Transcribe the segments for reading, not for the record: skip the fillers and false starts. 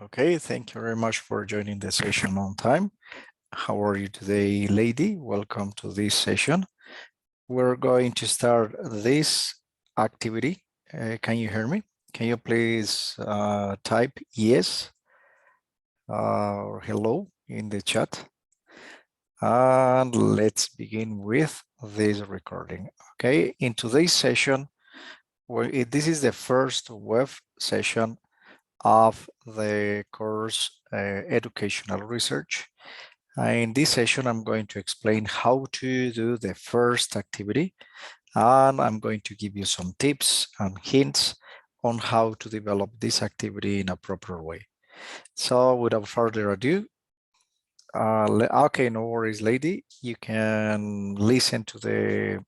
Okay, thank you very much for joining the session on time. How are you today, lady? Welcome to this session. We're going to start this activity. Can you hear me? Can you please type yes or hello in the chat? And let's begin with this recording. Okay, in today's session, this is the first web session of the course Educational Research. In this session, I'm going to explain how to do the first activity, and I'm going to give you some tips and hints on how to develop this activity in a proper way. So without further ado, okay, no worries, lady. You can listen to the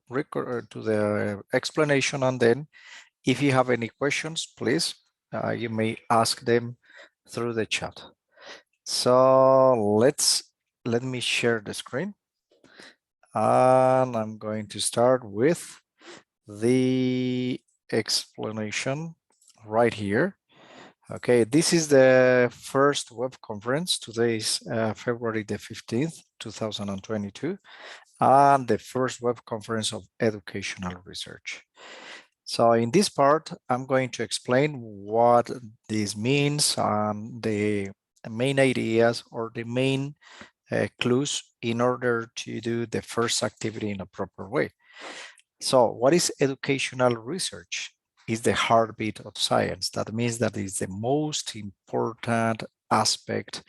record, to the explanation, and then if you have any questions, please, you may ask them through the chat. So let me share the screen, and I'm going to start with the explanation right here. Okay, this is the first web conference. Today is February the 15th, 2022, and the first web conference of educational research. So in this part, I'm going to explain what this means and the main ideas or the main clues in order to do the first activity in a proper way. So what is educational research? Is the heartbeat of science. That means that is the most important aspect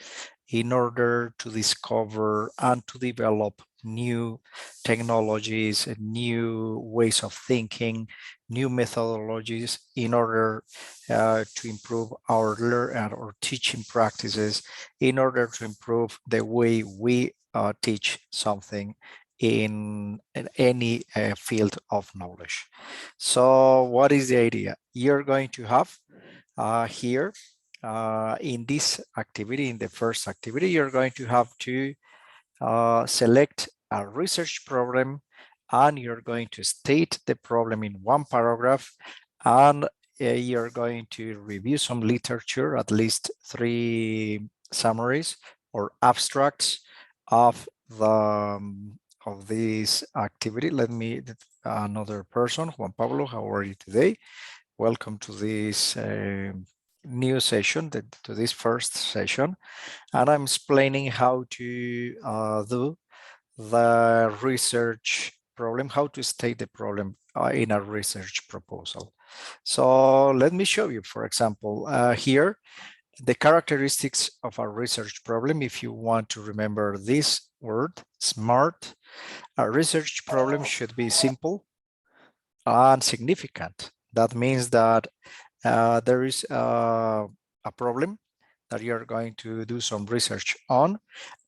in order to discover and to develop new technologies and new ways of thinking, new methodologies in order to improve our or teaching practices, in order to improve the way we teach something in any field of knowledge. So what is the idea? You're going to have here in this activity, in the first activity, you're going to have to select a research problem, and you're going to state the problem in one paragraph, and you're going to review some literature, at least 3 summaries or abstracts of the of this activity. Let me another person, Juan Pablo, how are you today? Welcome to this new session, to this first session, and I'm explaining how to do the research problem, how to state the problem in a research proposal. So let me show you, for example, here, the characteristics of a research problem. If you want to remember this word, SMART, a research problem should be simple and significant. That means that there is a problem that you're going to do some research on,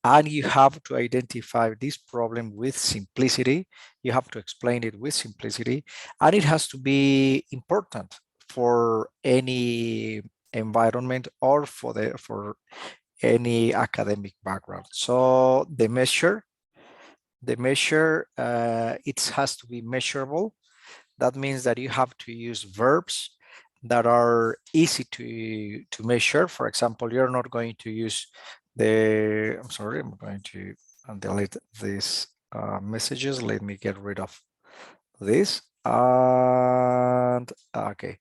and you have to identify this problem with simplicity. You have to explain it with simplicity, and it has to be important for any environment or for any academic background. So the measure, it has to be measurable. That means that you have to use verbs that are easy to measure. For example, you're not going to use I'm sorry, I'm going to delete these messages. Let me get rid of this. And okay,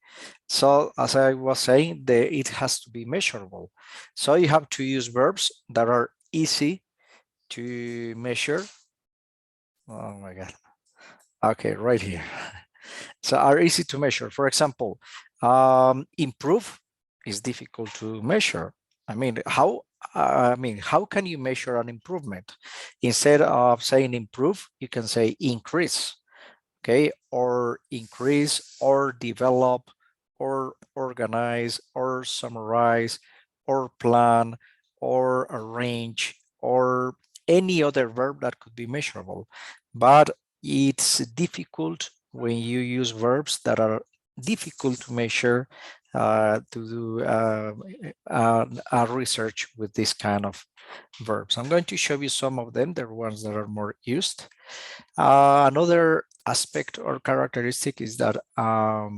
so as I was saying, it has to be measurable. So you have to use verbs that are easy to measure. Oh my God. Okay, right here. So are easy to measure. For example, improve is difficult to measure. How can you measure an improvement? Instead of saying improve, you can say increase, okay? Or increase, or develop, or organize, or summarize, or plan, or arrange, or any other verb that could be measurable. But it's difficult when you use verbs that are difficult to measure to do a research with this kind of verbs. I'm going to show you some of them, the ones that are more used. Another aspect or characteristic is that a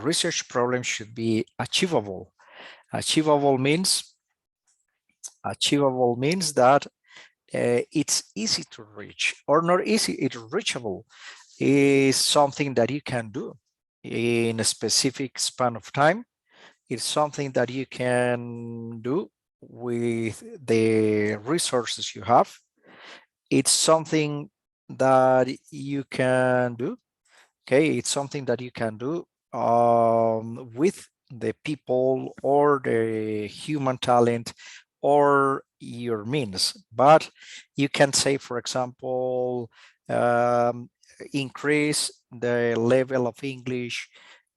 research problem should be achievable. Achievable means that it's easy to reach, or not easy, it's reachable. Is something that you can do in a specific span of time. It's something that you can do with the resources you have. It's something that you can do. Okay, it's something that you can do with the people or the human talent or your means. But you can say, for example, increase the level of English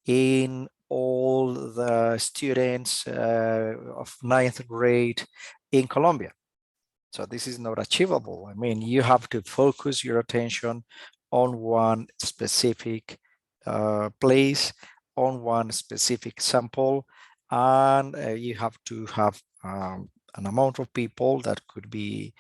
in all the students of 9th grade in Colombia. So this is not achievable. I mean, you have to focus your attention on one specific place, on one specific sample, and you have to have an amount of people that could be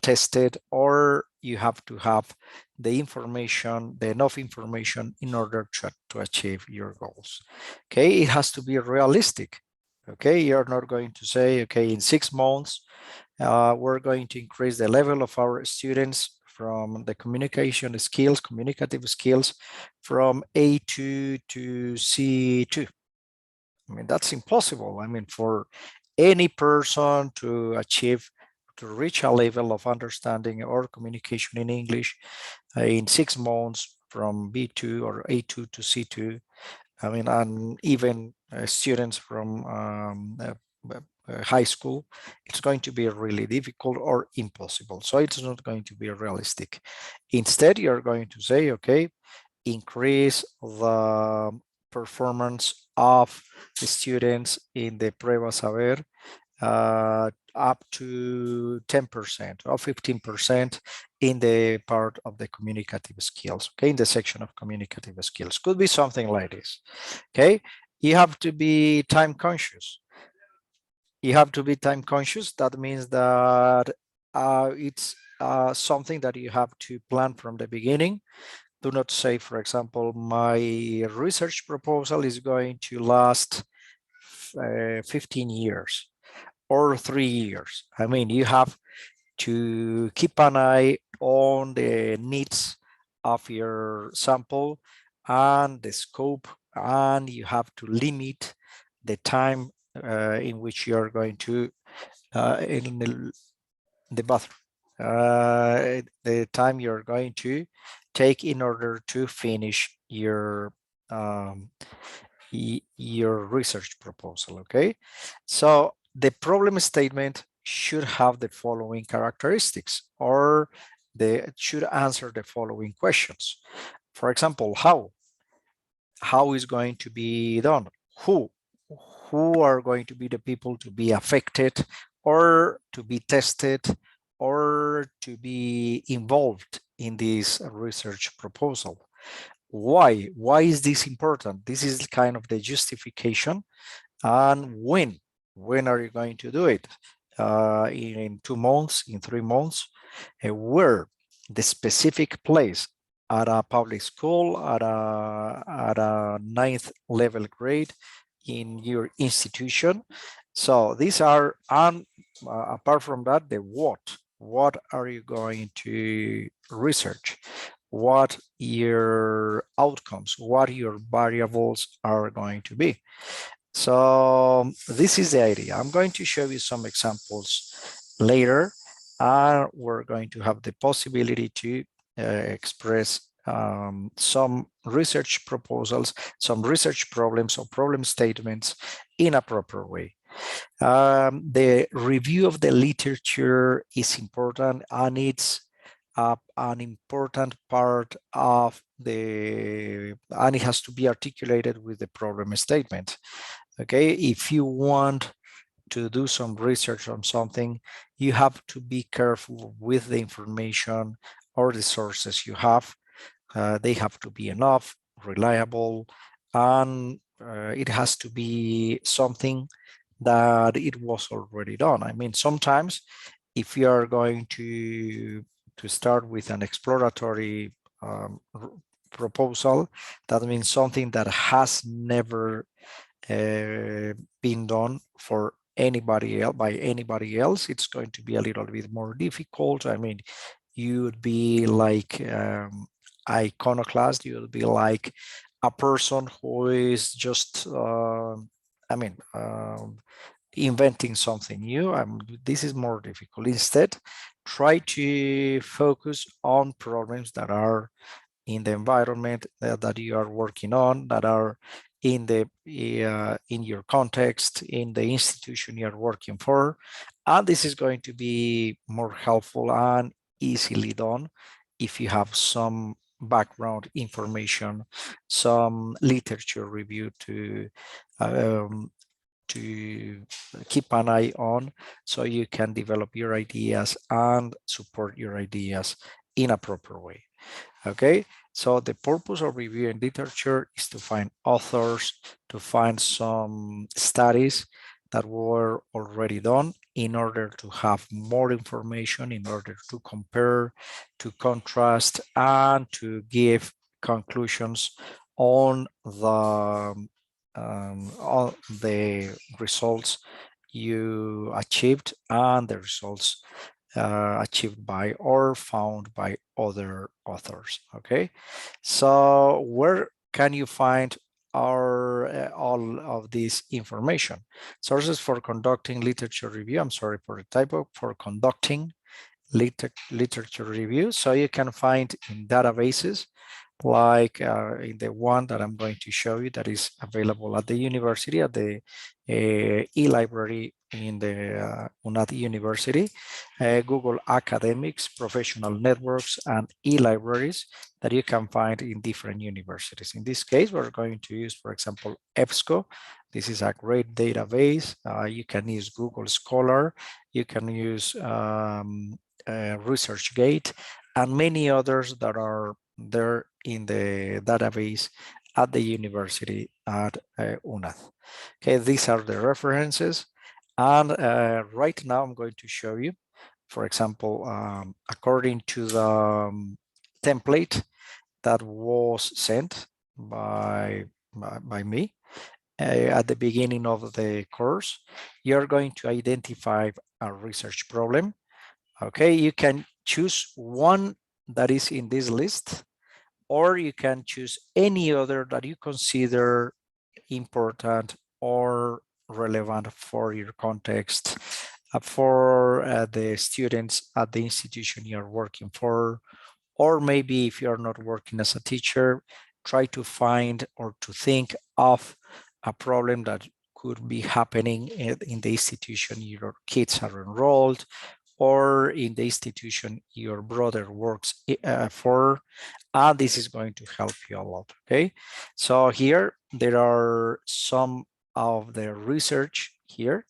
tested, or you have to have the information, the enough information in order to achieve your goals. Okay, it has to be realistic. Okay, you're not going to say, okay, in 6 months, we're going to increase the level of our students from the communication skills, communicative skills, from A2 to C2. I mean, that's impossible. I mean, for any person to achieve, to reach a level of understanding or communication in English in 6 months from B2 or A2 to C2, I mean, and even students from high school, it's going to be really difficult or impossible. So it's not going to be realistic. Instead, you're going to say, okay, increase the performance of the students in the Prueba Saber up to 10% or 15% in the part of the communicative skills, okay, in the section of communicative skills. Could be something like this, okay? You have to be time conscious. You have to be time conscious. That means that it's something that you have to plan from the beginning. Do not say, for example, my research proposal is going to last 15 years or 3 years. I mean, you have to keep an eye on the needs of your sample and the scope, and you have to limit the time in which you're going to in the bathroom, the time you're going to take in order to finish your research proposal. Okay, so the problem statement should have the following characteristics, or they should answer the following questions. For example, how is going to be done? Who are going to be the people to be affected or to be tested or to be involved in this research proposal? Why is this important? This is kind of the justification. And when are you going to do it? In 2 months, in 3 months? Where? The specific place, at a public school, at a 9th level grade, in your institution. So these are, and apart from that, the what are you going to research? What your outcomes, what your variables are going to be. So this is the idea. I'm going to show you some examples later, and we're going to have the possibility to express some research proposals, some research problems or problem statements in a proper way. The review of the literature is important, and it's an important part of and it has to be articulated with the problem statement. Okay, if you want to do some research on something, you have to be careful with the information or the sources you have. They have to be enough, reliable, and it has to be something that it was already done. I mean, sometimes if you are going to start with an exploratory proposal, that means something that has never being done for anybody else by anybody else, it's going to be a little bit more difficult. I mean, you would be like iconoclast. You would be like a person who is just I mean inventing something new. This is more difficult. Instead, try to focus on problems that are in the environment that you are working on, that are in the in your context, in the institution you are working for, and this is going to be more helpful and easily done if you have some background information, some literature review um, to keep an eye on, so you can develop your ideas and support your ideas in a proper way. Okay, so the purpose of reviewing literature is to find authors, to find some studies that were already done in order to have more information, in order to compare, to contrast, and to give conclusions on the results you achieved and the results achieved by or found by other authors. Okay, so where can you find all of this information? Sources for conducting literature review. I'm sorry for the typo. For conducting literature review. So you can find in databases like in the one that I'm going to show you that is available at the university, at the e-library in the UNAD University, Google Academics, professional networks, and e-libraries that you can find in different universities. In this case, we're going to use, for example, EBSCO. This is a great database. You can use Google Scholar. You can use ResearchGate, and many others that are there in the database at the university at UNAD. Okay, these are the references. And right now I'm going to show you, for example, according to the template that was sent by me at the beginning of the course, you're going to identify a research problem. Okay, you can choose one that is in this list, or you can choose any other that you consider important or relevant for your context, for the students at the institution you're working for, or maybe if you're not working as a teacher, try to find or to think of a problem that could be happening in the institution your kids are enrolled, or in the institution your brother works for, and this is going to help you a lot. Okay, so here there are some of the research here.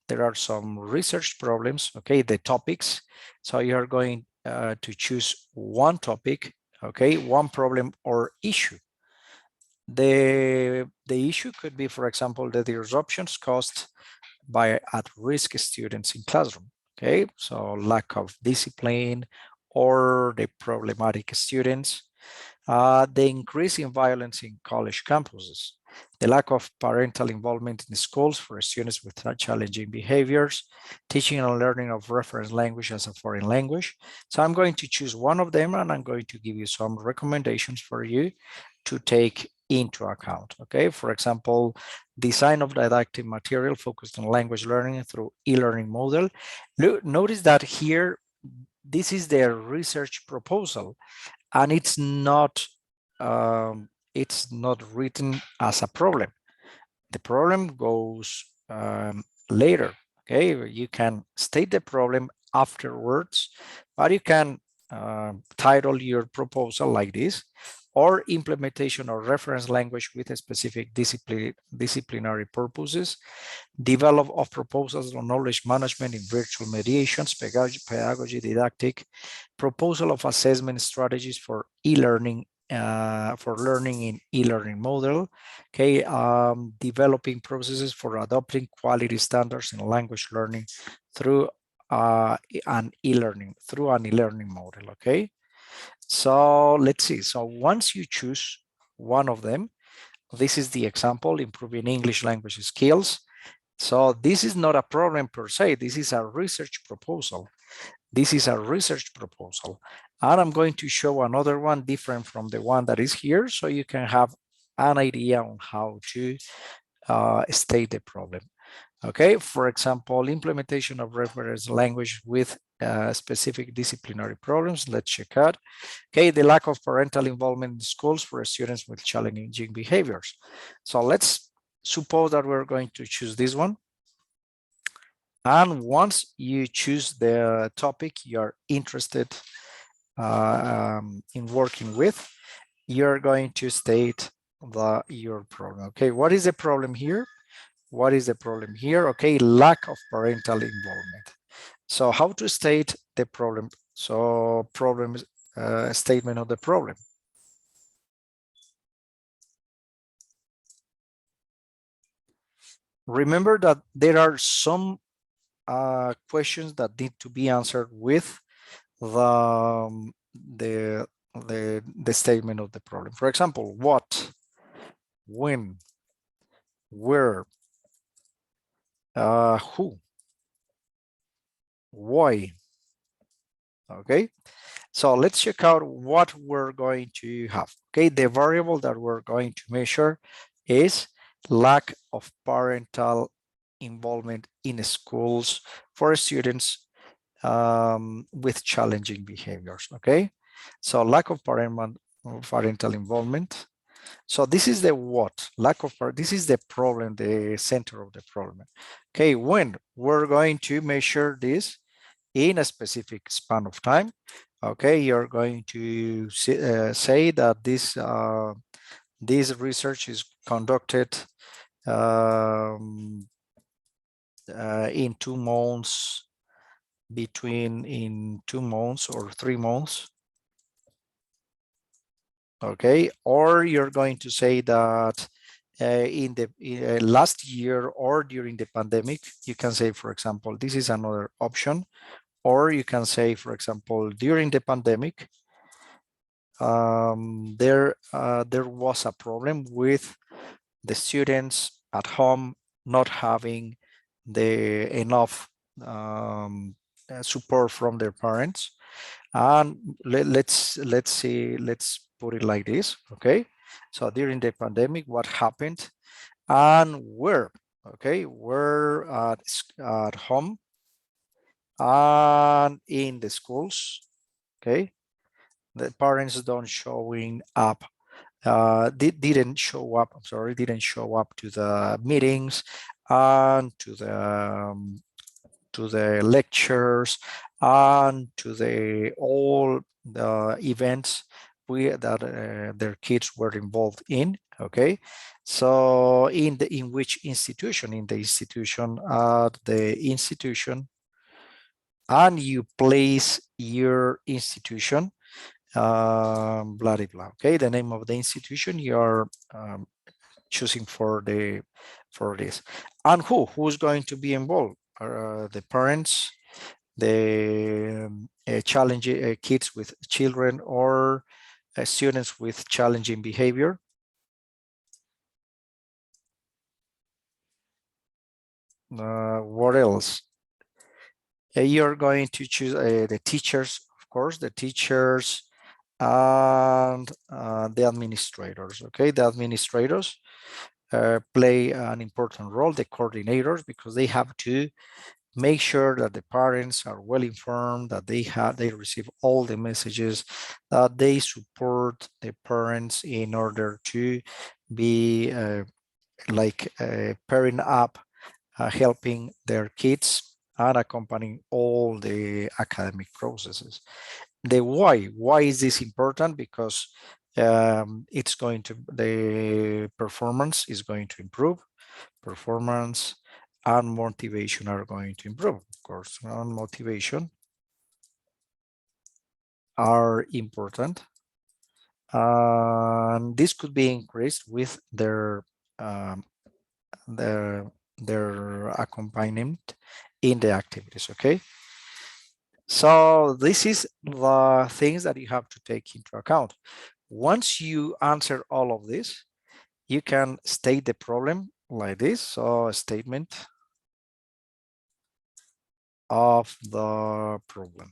There are some research problems, okay, the topics. So you are going to choose one topic, okay, one problem or issue. The issue could be, for example, the disruptions caused by at-risk students in classroom. Okay, so lack of discipline or the problematic students, the increase in violence in college campuses, the lack of parental involvement in schools for students with challenging behaviors, teaching and learning of reference language as a foreign language. So I'm going to choose one of them and I'm going to give you some recommendations for you to take into account. Okay, for example, design of didactic material focused on language learning through e-learning model. Notice that here, this is their research proposal, and it's not written as a problem. The problem goes later. Okay, you can state the problem afterwards, but you can title your proposal like this, or implementation of reference language with a specific disciplinary purposes, develop of proposals on knowledge management in virtual mediations, pedagogy, didactic, proposal of assessment strategies for e-learning, for learning in e-learning model, okay, developing processes for adopting quality standards in language learning through an e-learning model, okay? So let's see. So once you choose one of them, This is the example, improving English language skills. So this is not a problem per se. This is a research proposal. This is a research proposal. And I'm going to show another one different from the one that is here, so you can have an idea on how to state the problem. Okay, for example, implementation of reference language with specific disciplinary problems. Let's check out. Okay, the lack of parental involvement in schools for students with challenging behaviors. So let's suppose that we're going to choose this one. And once you choose the topic you're interested in working with, you're going to state your problem. Okay, what is the problem here? What is the problem here? Okay, lack of parental involvement. So how to state the problem? So problem statement of the problem. Remember that there are some questions that need to be answered with the statement of the problem. For example, what, when, where, who, why. Okay, so let's check out what we're going to have. Okay, the variable that we're going to measure is lack of parental involvement in schools for students with challenging behaviors. Okay, so lack of parental involvement. So this is the what, lack of, this is the problem, the center of the problem. Okay, when we're going to measure this in a specific span of time. Okay, you're going to say that this research is conducted in 2 months, in 2 months or 3 months. Okay, or you're going to say that in the last year or during the pandemic. You can say, for example, this is another option. Or you can say, for example, during the pandemic, there was a problem with the students at home not having the enough support from their parents. And let's put it like this. Okay, so during the pandemic, what happened and where? Okay, we're at home and in the schools. Okay, the parents don't showing up, didn't show up, I'm sorry, didn't show up to the meetings and to the lectures and to the all the events that their kids were involved in. Okay, so in which institution? In the institution, at the institution, and you place your institution, blah, blah, blah. Okay, the name of the institution you're choosing for this. And who's going to be involved? The parents, the challenging kids with children, or students with challenging behavior. What else? You're going to choose the teachers, of course, the teachers and the administrators. Okay, the administrators play an important role, the coordinators, because they have to make sure that the parents are well informed, that they receive all the messages, that they support the parents in order to be pairing up, helping their kids and accompanying all the academic processes. The why is this important? Because the performance is going to improve. Performance and motivation are going to improve, of course. And motivation are important. And this could be increased with their accompaniment in the activities. Okay, so this is the things that you have to take into account. Once you answer all of this, you can state the problem like this. So a statement of the problem.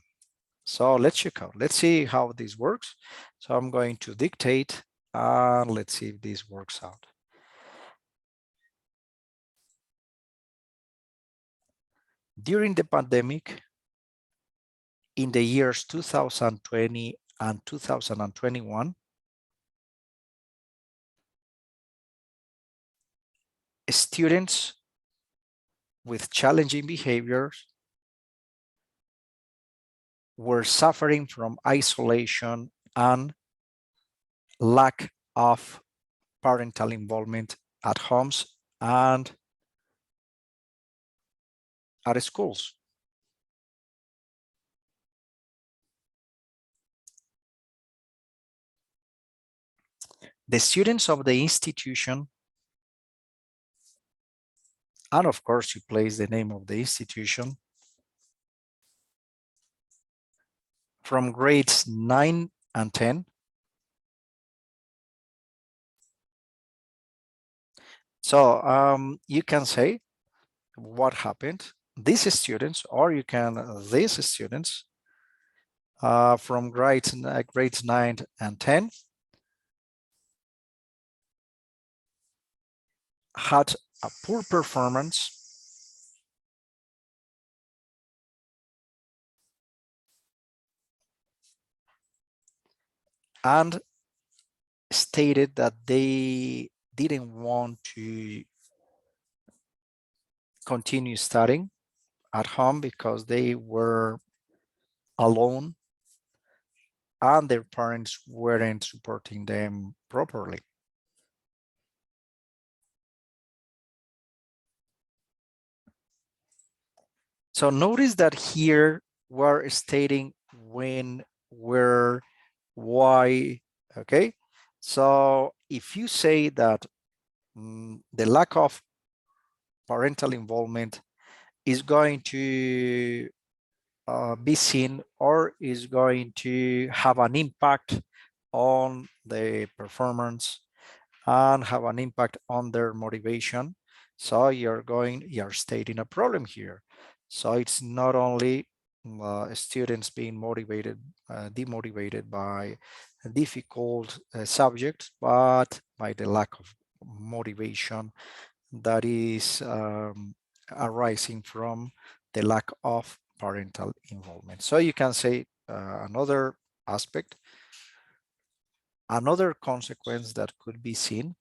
So let's check out. Let's see how this works. So I'm going to dictate and let's see if this works out. During the pandemic, in the years 2020 and 2021, students with challenging behaviors were suffering from isolation and lack of parental involvement at homes and at schools. The students of the institution, and of course you place the name of the institution, from grades 9 and 10. So you can say what happened. These students, or you can these students from grades 9 and 10 had a poor performance and stated that they didn't want to continue studying at home because they were alone and their parents weren't supporting them properly. So notice that here we're stating when, where, why, okay? So if you say that the lack of parental involvement is going to be seen or is going to have an impact on the performance and have an impact on their motivation. So you're stating a problem here. So it's not only students being motivated, demotivated by difficult subjects, but by the lack of motivation that is arising from the lack of parental involvement. So you can say another aspect, another consequence that could be seen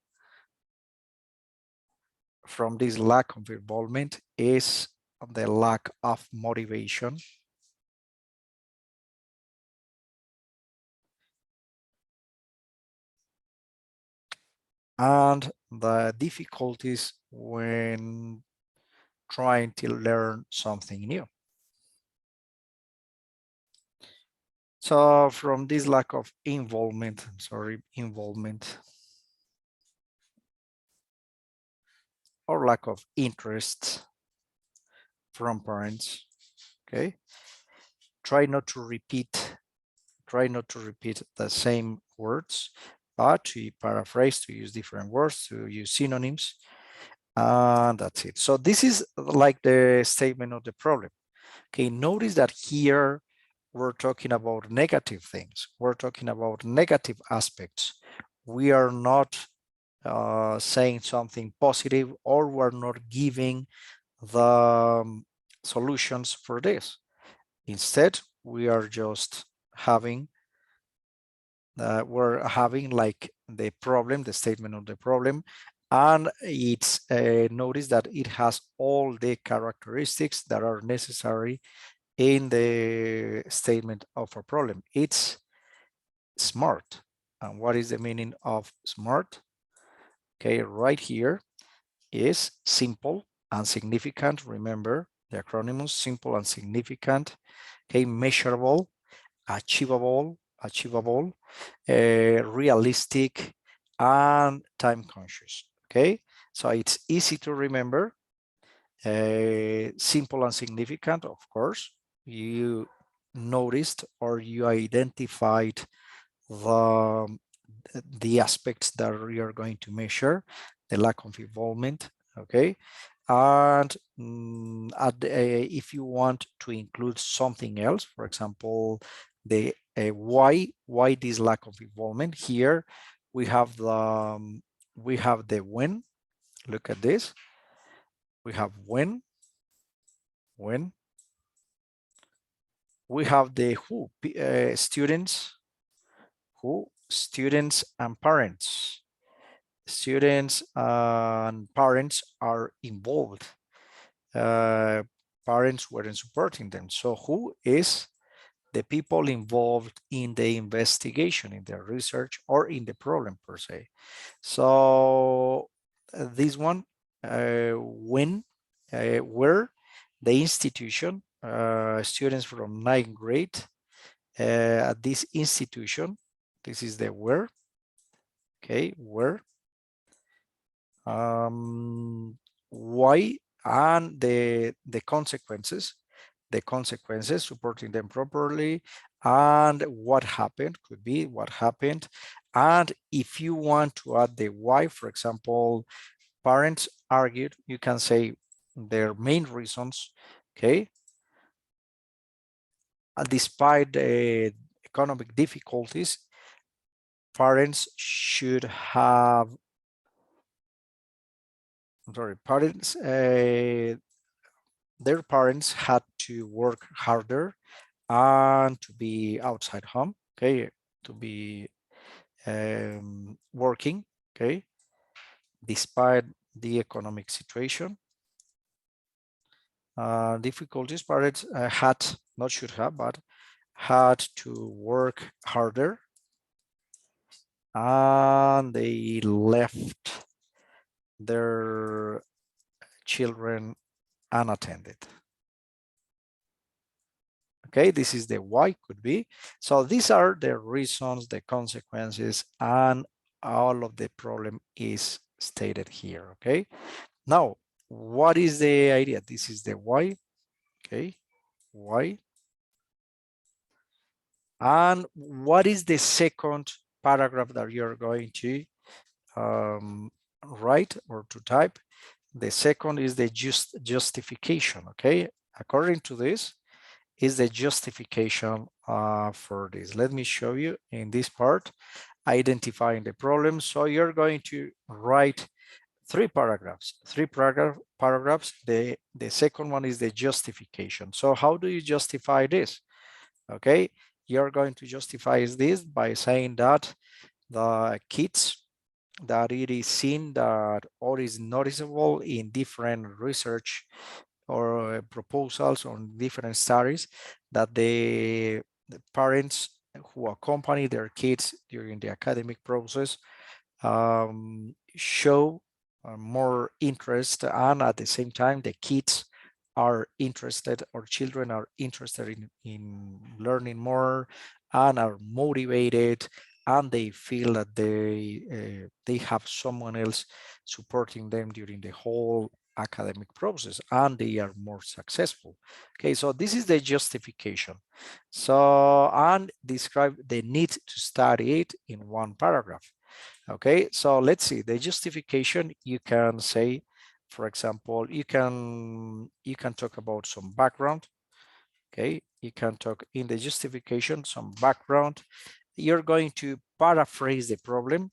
from this lack of involvement is the lack of motivation and the difficulties when trying to learn something new. So from this lack of involvement or lack of interest from parents, okay, try not to repeat the same words, but to paraphrase, to use different words, to use synonyms, and that's it. So this is like the statement of the problem. Okay, notice that here we're talking about negative things. We're talking about negative aspects. We are not saying something positive, or we're not giving the solutions for this. Instead, we are just having we're having like the problem, the statement of the problem, and it's notice that it has all the characteristics that are necessary in the statement of a problem. It's smart. And what is the meaning of smart? Okay, right here is simple and significant. Remember the acronyms: simple and significant. Okay, measurable, achievable, realistic, and time conscious. Okay, so it's easy to remember. Simple and significant, of course. You noticed or you identified the the aspects that we are going to measure, the lack of involvement, okay? And if you want to include something else, for example, the why this lack of involvement, here we have the when. Look at this. We have when. We have the who, students and parents. Students and parents are involved. Parents weren't supporting them. So who is the people involved in the investigation, in the research, or in the problem per se? So this one, when, where the institution, students from 9th grade at this institution, this is the where, okay, where, why, and the consequences supporting them properly, and what happened, could be what happened. And if you want to add the why, for example, parents argued, you can say their main reasons, okay? And despite the economic difficulties, parents should have, parents, their parents had to work harder and to be outside home, okay, to be working, okay, despite the economic situation. Difficulties, parents had, not should have, but had to work harder, and they left their children unattended. Okay, this is the why, could be. So these are the reasons, the consequences, and all of the problem is stated here. Okay, now what is the idea? This is the why. Okay, why. And what is the second paragraph that you're going to write or to type? The second is the justification. Okay, according to this is the justification for this. Let me show you in this part, identifying the problem. So you're going to write three paragraphs. The second one is the justification. So how do you justify this? Okay, you're going to justify this by saying that the kids, that it is seen that or is noticeable in different research or proposals on different studies, that the parents who accompany their kids during the academic process show more interest, and at the same time the kids are interested, or children are interested in learning more and are motivated, and they feel that they have someone else supporting them during the whole academic process, and they are more successful. Okay, so this is the justification. So, and describe the need to study it in one paragraph. Okay, so let's see the justification. You can say, for example, you can talk about some background. Okay, you can talk in the justification some background. You're going to paraphrase the problem,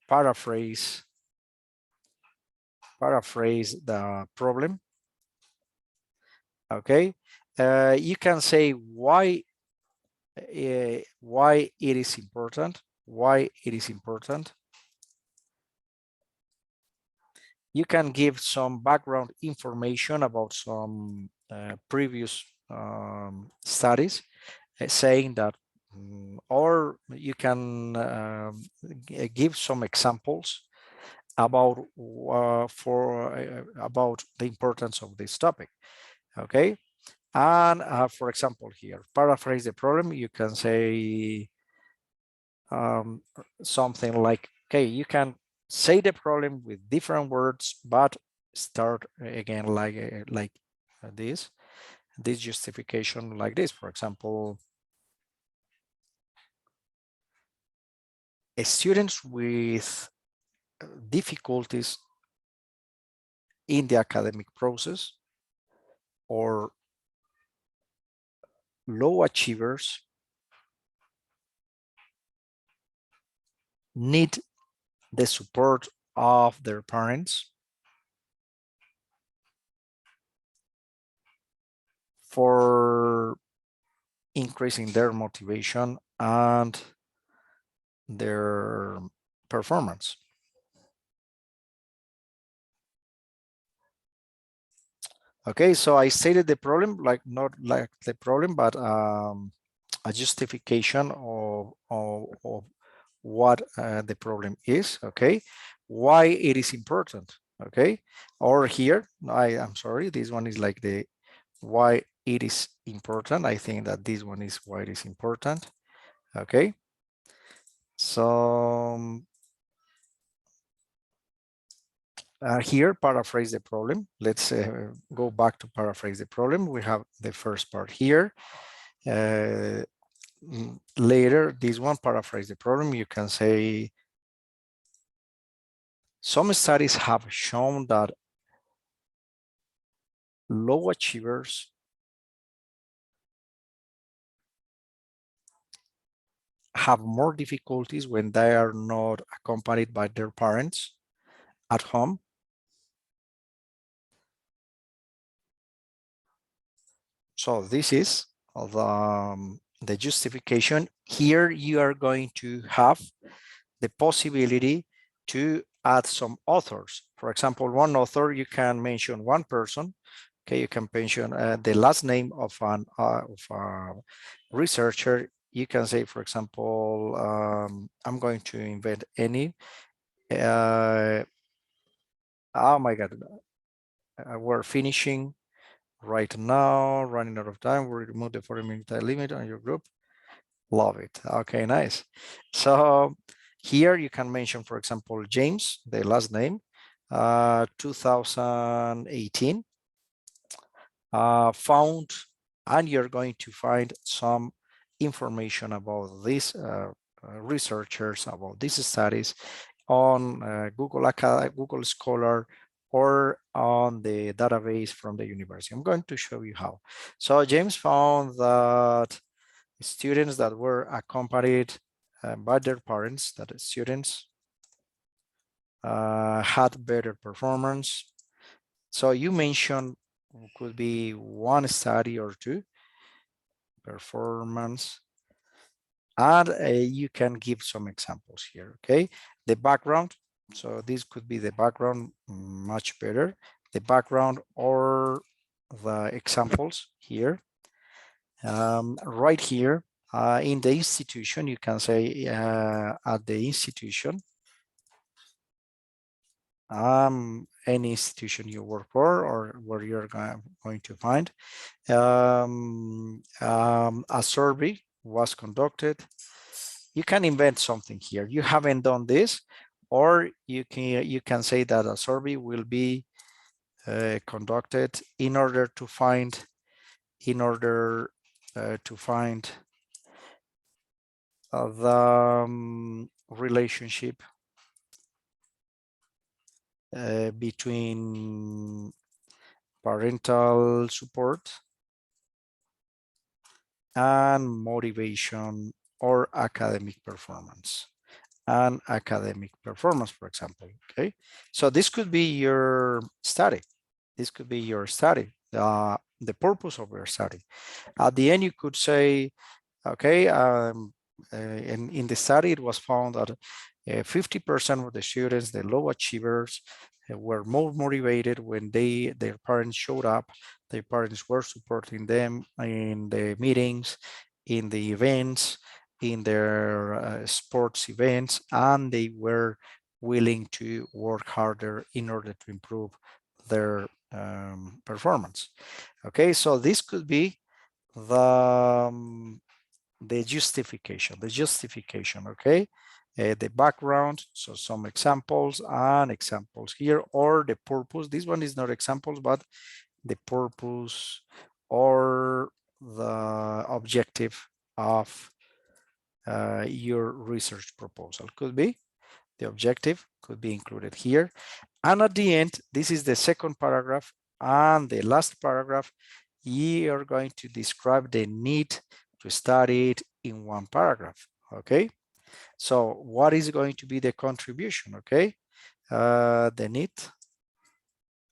paraphrase the problem. Okay, you can say why it is important, why it is important. You can give some background information about some previous studies, saying that, or you can give some examples about about the importance of this topic. Okay, and for example, here, paraphrase the problem. You can say something like, okay, you can say the problem with different words, but start again like this justification like this. For example, students with difficulties in the academic process or low achievers need the support of their parents for increasing their motivation and their performance. Okay, so I stated the problem, like not like the problem, but a justification of what the problem is, okay? Why it is important, okay? Or here, I'm sorry, this one is like the why it is important. I think that this one is why it is important, okay? So here, paraphrase the problem. Let's go back to paraphrase the problem. We have the first part here. Later, this one, paraphrase the problem. You can say, some studies have shown that low achievers have more difficulties when they are not accompanied by their parents at home. So this is the justification. Here you are going to have the possibility to add some authors. For example, one author, you can mention one person. Okay, you can mention the last name of a researcher. You can say, for example, I'm going to invent any. Oh my God, we're finishing right now, running out of time. We remove the 40-minute limit on your group. Love it. Okay, nice. So here you can mention, for example, James, the last name, 2018, found, and you're going to find some information about these researchers, about these studies on Google Scholar, or on the database from the university. I'm going to show you how. So James found that students that were accompanied by their parents, that students had better performance. So you mentioned could be one study or two, performance, and you can give some examples here, okay? The background, so this could be the background, much better. The background or the examples here. Right here, in the institution, you can say at the institution, any institution you work for or where you're going to find. A survey was conducted. You can invent something here. You haven't done this, or you can say that a survey will be conducted in order to find the relationship between parental support and motivation or academic performance. And academic performance, for example, okay? So this could be your study. This could be your study, the purpose of your study. At the end, you could say, okay, in the study, it was found that 50% of the students, the low achievers, were more motivated when their parents showed up. Their parents were supporting them in the meetings, in the events, in their sports events, and they were willing to work harder in order to improve their performance. Okay, so this could be the justification, okay? The background, so some examples and examples here, or the purpose. This one is not examples, but the purpose or the objective of your research proposal. Could be the objective, could be included here. And at the end, this is the second paragraph, and the last paragraph, you are going to describe the need to study it in one paragraph. Okay, so what is going to be the contribution? Okay, the need.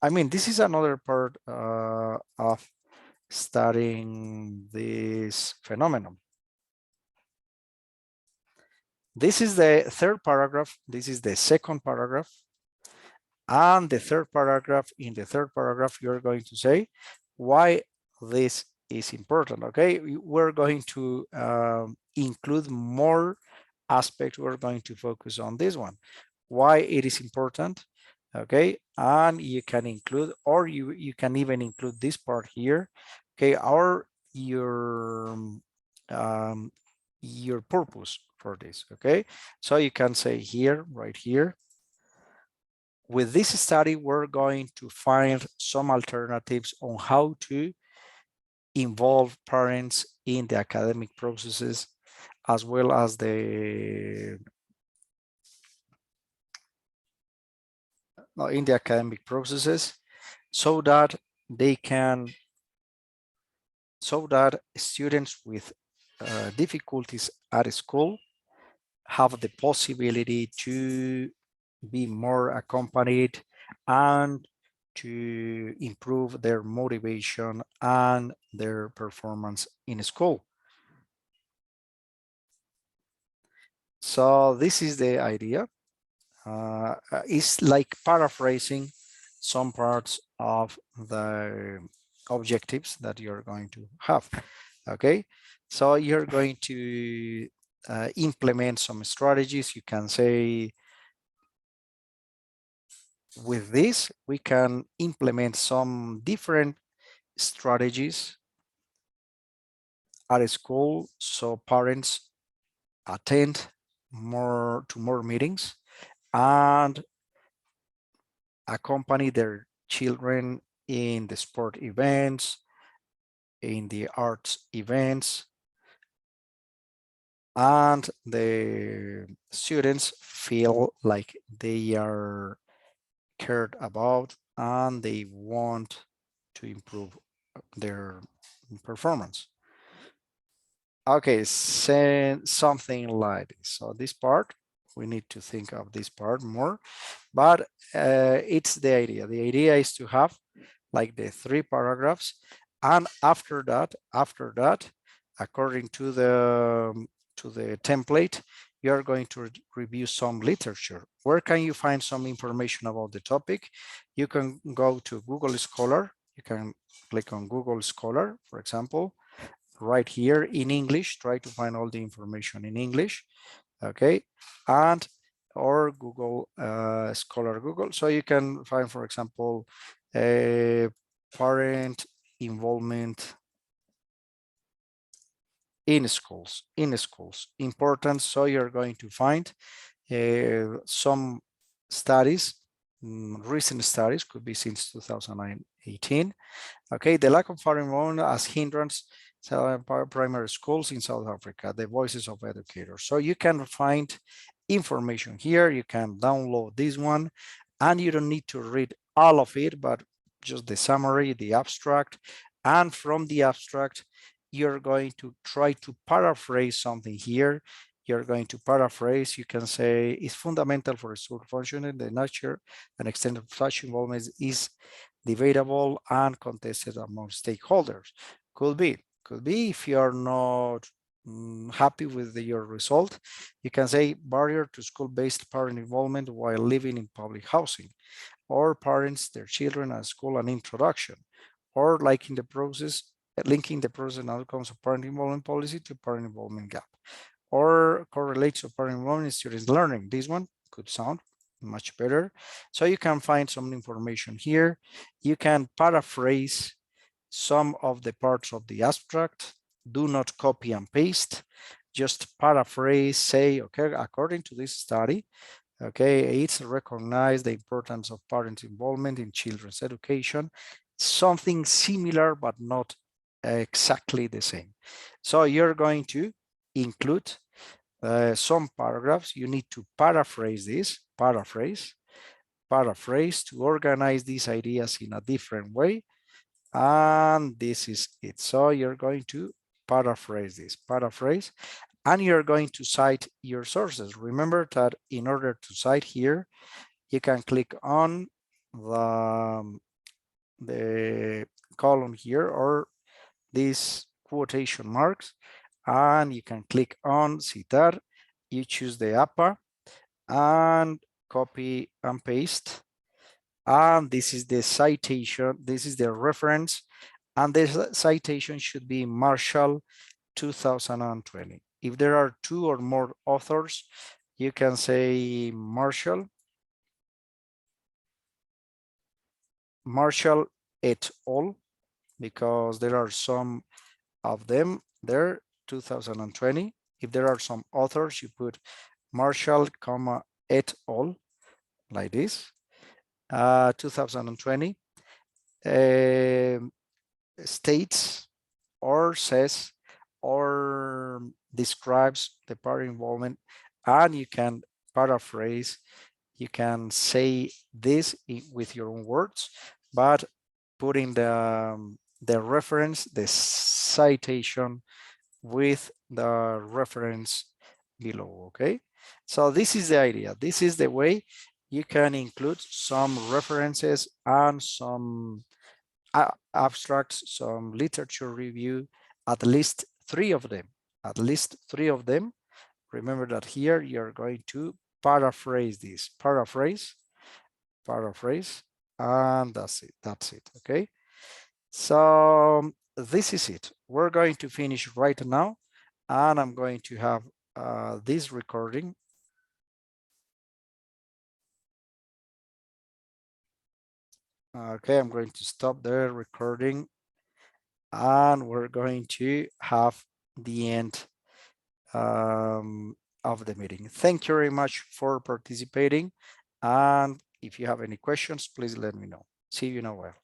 I mean, this is another part of studying this phenomenon. This is the third paragraph. This is the second paragraph. And the third paragraph, in the third paragraph, you're going to say why this is important. Okay, we're going to include more aspects. We're going to focus on this one, why it is important. Okay, and you can include, or you can even include this part here. Okay, or your purpose for this. Okay, so you can say here, right here, with this study, we're going to find some alternatives on how to involve parents in the academic processes, as well as in the academic processes, so that students with difficulties at school have the possibility to be more accompanied and to improve their motivation and their performance in school. So this is the idea. It's like paraphrasing some parts of the objectives that you're going to have. Okay, so you're going to implement some strategies. You can say, with this, we can implement some different strategies at school, so parents attend more meetings and accompany their children in the sport events, in the arts events, and the students feel like they are cared about and they want to improve their performance. Okay, say something like this. So this part, we need to think of this part more, but it's the idea. The idea is to have like the 3 paragraphs, and after that, according to the template, you are going to review some literature. Where can you find some information about the topic? You can go to Google Scholar. You can click on Google Scholar, for example, right here in English. Try to find all the information in English. Okay, and or Google Scholar Google. So you can find, for example, parent involvement in schools, importance. So you're going to find some studies, recent studies, could be since 2018. Okay, the lack of foreign involvement as hindrance primary schools in South Africa, the voices of educators. So you can find information here. You can download this one, and you don't need to read all of it, but just the summary, the abstract. And from the abstract, you're going to try to paraphrase something here. You're going to paraphrase, you can say, it's fundamental for school functioning. The nature and extent of such involvement is debatable and contested among stakeholders. Could be if you are not happy with your result, you can say barrier to school-based parent involvement while living in public housing, or parents, their children at school, and introduction, or linking the process and outcomes of parent involvement policy to parent involvement gap, or correlates to parent involvement in students learning. This one could sound much better. So you can find some information here. You can paraphrase some of the parts of the abstract. Do not copy and paste, just paraphrase, say, okay, according to this study, okay, it's recognized the importance of parent involvement in children's education, something similar, but not exactly the same. So you're going to include some paragraphs. You need to paraphrase this, paraphrase to organize these ideas in a different way. And this is it. So you're going to paraphrase this, and you're going to cite your sources. Remember that in order to cite here, you can click on the column here or these quotation marks, and you can click on citar. You choose the APA and copy and paste. And this is the citation, this is the reference, and this citation should be Marshall 2020. If there are 2 or more authors, you can say Marshall et al, because there are some of them there, 2020. If there are some authors, you put Marshall, et al, like this. 2020 states or says or describes the party involvement, and you can paraphrase. You can say this with your own words, but putting the reference, the citation with the reference below. Okay, so this is the idea. This is the way you can include some references and some abstracts, some literature review, at least 3 of them, at least 3 of them. Remember that here you're going to paraphrase this, paraphrase, and that's it, okay? So this is it. We're going to finish right now, and I'm going to have this recording. Okay, I'm going to stop the recording, and we're going to have the end of the meeting. Thank you very much for participating. And if you have any questions, please let me know. See you in a while.